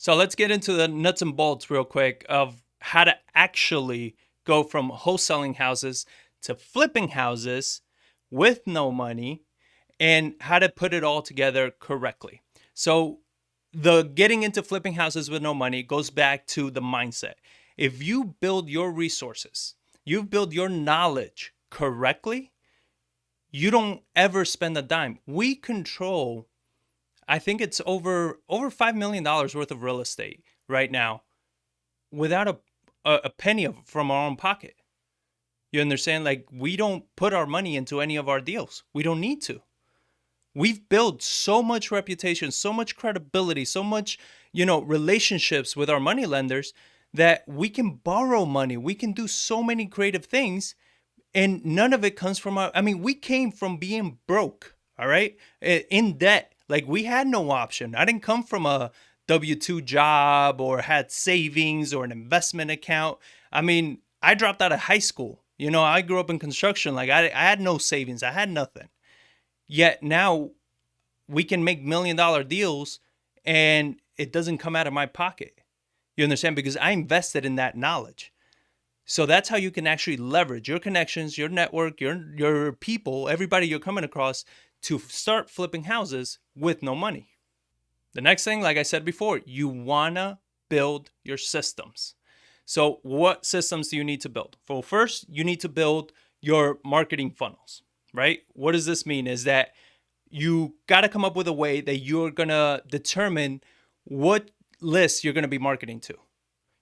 So let's get into the nuts and bolts real quick of how to actually go from wholesaling houses to flipping houses with no money and how to put it all together correctly. So the getting into flipping houses with no money goes back to the mindset. If you build your resources, you build your knowledge correctly, you don't ever spend a dime. We control, I think it's over $5 million worth of real estate right now without a penny from our own pocket. You understand? Like, we don't put our money into any of our deals. We don't need to. We've built so much reputation, so much credibility, so much, relationships with our money lenders that we can borrow money. We can do so many creative things, and none of it comes from we came from being broke, all right? In debt. Like, we had no option. I didn't come from a W-2 job or had savings or an investment account. I dropped out of high school. I grew up in construction. Like, I had no savings. I had nothing. Yet now we can make $1 million deals and it doesn't come out of my pocket. You understand? Because I invested in that knowledge. So that's how you can actually leverage your connections, your network, your people, everybody you're coming across to start flipping houses with no money. The next thing, like I said before, you want to build your systems. So what systems do you need to build? Well, first, you need to build your marketing funnels, right? What does this mean? Is that you got to come up with a way that you're going to determine what lists you're going to be marketing to.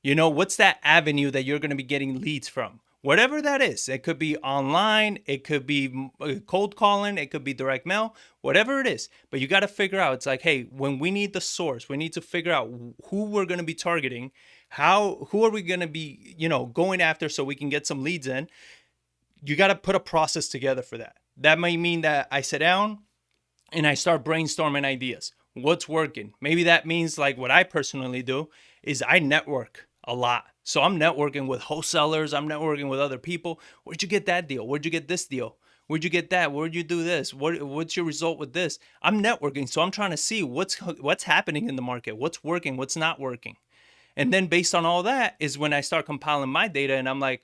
What's that avenue that you're going to be getting leads from? Whatever that is. It could be online, it could be cold calling, it could be direct mail, whatever it is. But you got to figure out, it's like, hey, when we need the source, we need to figure out who we're going to be targeting, who are we going to be, going after so we can get some leads in. You got to put a process together for that. That might mean that I sit down and I start brainstorming ideas. What's working? Maybe that means, like, what I personally do is I network a lot. So I'm networking with wholesalers. I'm networking with other people. Where'd you get that deal? Where'd you get this deal? Where'd you get that? Where'd you do this? What's your result with this? I'm networking. So I'm trying to see what's happening in the market, what's working, what's not working. And then based on all that is when I start compiling my data and I'm like,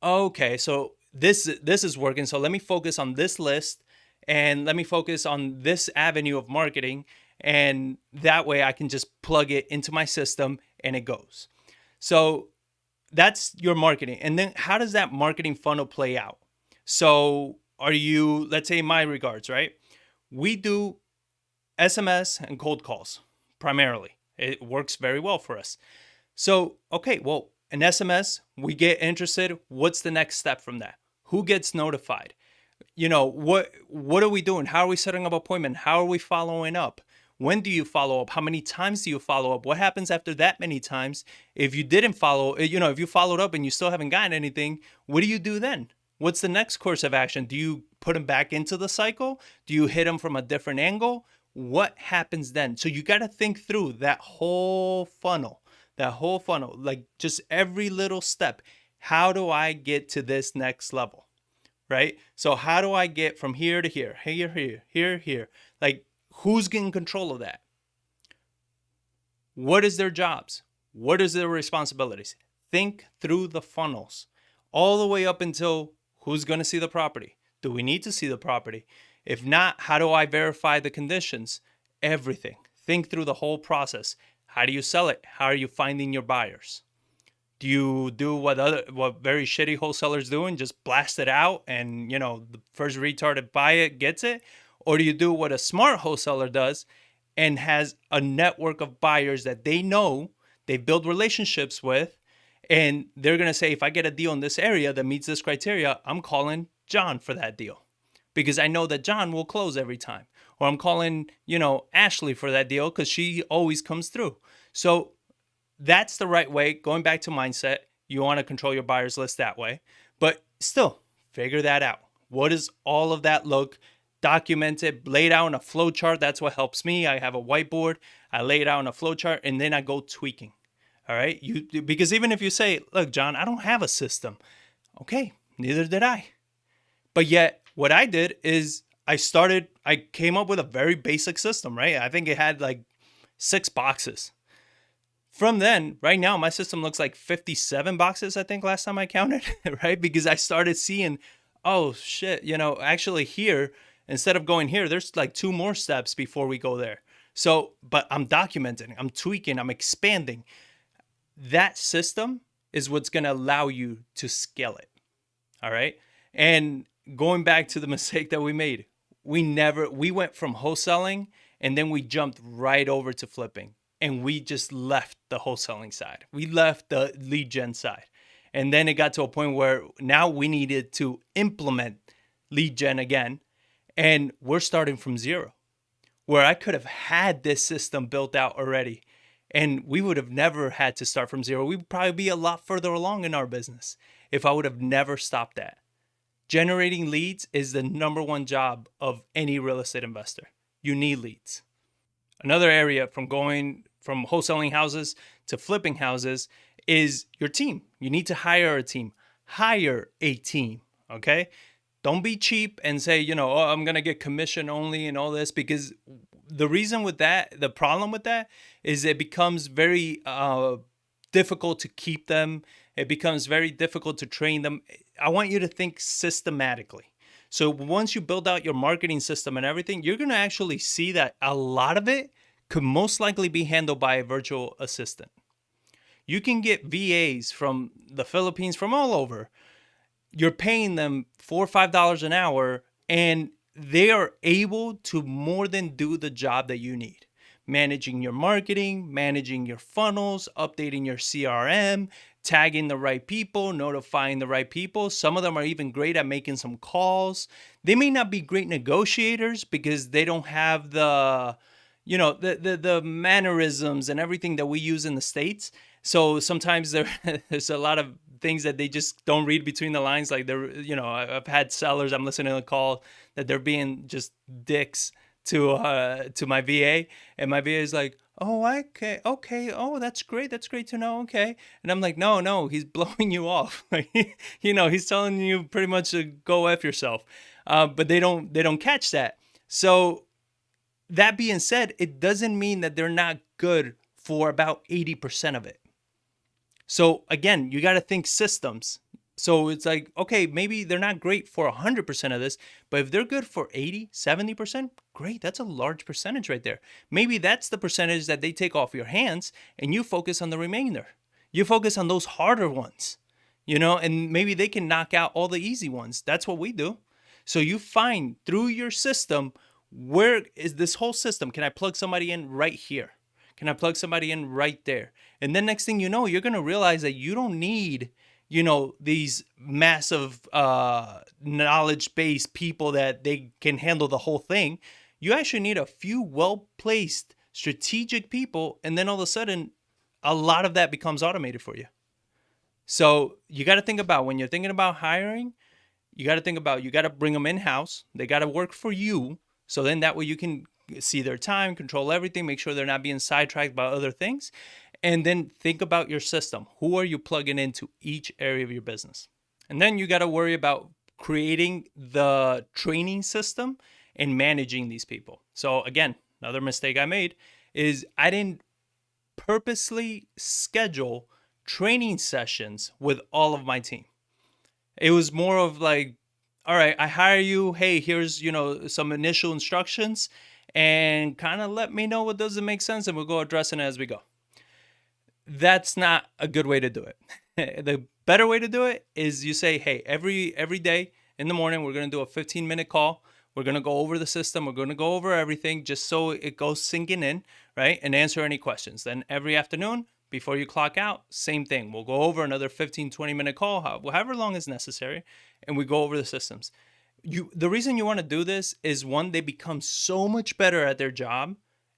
okay, so this is working. So let me focus on this list and let me focus on this avenue of marketing. And that way I can just plug it into my system and it goes. So that's your marketing. And then how does that marketing funnel play out? So let's say in my regards, right? We do SMS and cold calls primarily. It works very well for us. So, okay, well, an SMS, we get interested. What's the next step from that? Who gets notified? What are we doing? How are we setting up appointment? How are we following up? When do you follow up? How many times do you follow up? What happens after that many times? If you didn't follow, if you followed up and you still haven't gotten anything, what do you do then? What's the next course of action? Do you put them back into the cycle? Do you hit them from a different angle? What happens then? So you got to think through that whole funnel, like just every little step. How do I get to this next level? Right? So how do I get from here to here, here? Like, who's getting control of that? What is their jobs? What is their responsibilities? Think through the funnels all the way up until who's going to see the property. Do we need to see the property? If not, how do I verify the conditions? Everything. Think through the whole process. How do you sell it? How are you finding your buyers? Do you do what very shitty wholesalers do and just blast it out and, the first retard to buy it gets it? Or do you do what a smart wholesaler does and has a network of buyers that they know, they build relationships with, and they're going to say, if I get a deal in this area that meets this criteria, I'm calling John for that deal because I know that John will close every time. Or I'm calling, Ashley for that deal because she always comes through. So that's the right way. Going back to mindset, you want to control your buyers list that way. But still, figure that out. What does all of that look? Document it, lay it out in a flow chart. That's what helps me. I have a whiteboard. I lay it out in a flow chart, and then I go tweaking. All right? Because even if you say, look, John, I don't have a system. Okay, neither did I. But yet, what I did is I came up with a very basic system, right? I think it had like 6 boxes. From then, right now, my system looks like 57 boxes, I think, last time I counted, right? Because I started seeing, oh shit, actually here, instead of going here, there's like 2 more steps before we go there. So, but I'm documenting, I'm tweaking, I'm expanding. That system is what's going to allow you to scale it. All right. And going back to the mistake that we made, we went from wholesaling and then we jumped right over to flipping, and we just left the wholesaling side. We left the lead gen side. And then it got to a point where now we needed to implement lead gen again. And we're starting from zero, where I could have had this system built out already. And we would have never had to start from zero. We would probably be a lot further along in our business if I would have never stopped that. Generating leads is the number one job of any real estate investor. You need leads. Another area from going from wholesaling houses to flipping houses is your team. You need to hire a team. Hire a team, okay? Don't be cheap and say, oh, I'm going to get commission only and all this, because the reason with that, the problem with that is it becomes very difficult to keep them. It becomes very difficult to train them. I want you to think systematically. So once you build out your marketing system and everything, you're going to actually see that a lot of it could most likely be handled by a virtual assistant. You can get VAs from the Philippines, from all over. You're paying them $4 or $5 an hour, and they are able to more than do the job that you need. Managing your marketing, managing your funnels, updating your CRM, tagging the right people, notifying the right people. Some of them are even great at making some calls. They may not be great negotiators because they don't have the mannerisms and everything that we use in the States. So sometimes there's a lot of things that they just don't read between the lines. Like I've had sellers, I'm listening to the call, that they're being just dicks to my VA, and my VA is like, oh, okay, oh, that's great to know, okay. And I'm like, no, he's blowing you off. He's telling you pretty much to go F yourself. But they don't catch that. So that being said, it doesn't mean that they're not good for about 80% of it. So again, you got to think systems. So it's like, okay, maybe they're not great for 100% of this, but if they're good for 80, 70%, great. That's a large percentage right there. Maybe that's the percentage that they take off your hands, and you focus on the remainder. You focus on those harder ones, and maybe they can knock out all the easy ones. That's what we do. So you find through your system, where is this whole system? Can I plug somebody in right here? Can I plug somebody in right there? And then next thing you know, you're going to realize that you don't need these massive knowledge-based people that they can handle the whole thing. You actually need a few well-placed strategic people, and then all of a sudden, a lot of that becomes automated for you. So you got to think about, when you're thinking about hiring, you got to bring them in-house. They got to work for you. So then that way you can see their time, control everything, make sure they're not being sidetracked by other things. And then think about your system. Who are you plugging into each area of your business? And then you got to worry about creating the training system and managing these people. So again, another mistake I made is I didn't purposely schedule training sessions with all of my team. It was more of like, all right, I hire you. Hey, here's, some initial instructions, and kind of let me know what doesn't make sense, and we'll go addressing it as we go. That's not a good way to do it. The better way to do it is you say, hey, every day in the morning, we're going to do a 15-minute call. We're going to go over the system. We're going to go over everything just so it goes sinking in, right? And answer any questions. Then every afternoon, before you clock out, same thing. We'll go over another 15, 20-minute call, however long is necessary, and we go over the systems. The reason you want to do this is, one, they become so much better at their job,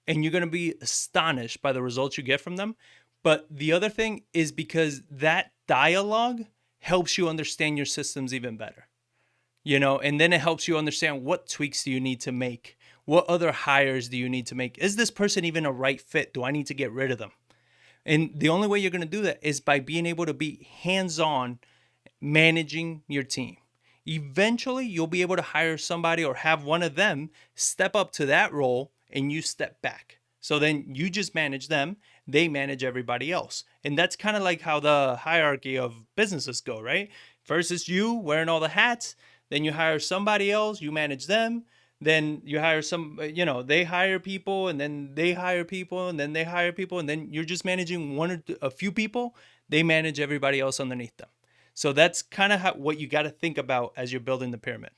and you're going to be astonished by the results you get from them. But the other thing is because that dialogue helps you understand your systems even better, and then it helps you understand what tweaks do you need to make? What other hires do you need to make? Is this person even a right fit? Do I need to get rid of them? And the only way you're going to do that is by being able to be hands-on managing your team. Eventually, you'll be able to hire somebody or have one of them step up to that role, and you step back. So then you just manage them, they manage everybody else. And that's kind of like how the hierarchy of businesses go, right? First is you wearing all the hats, then you hire somebody else, you manage them, then you hire some, they hire people, and then they hire people, and then they hire people, and then you're just managing a few people, they manage everybody else underneath them. So that's kind of what you got to think about as you're building the pyramid.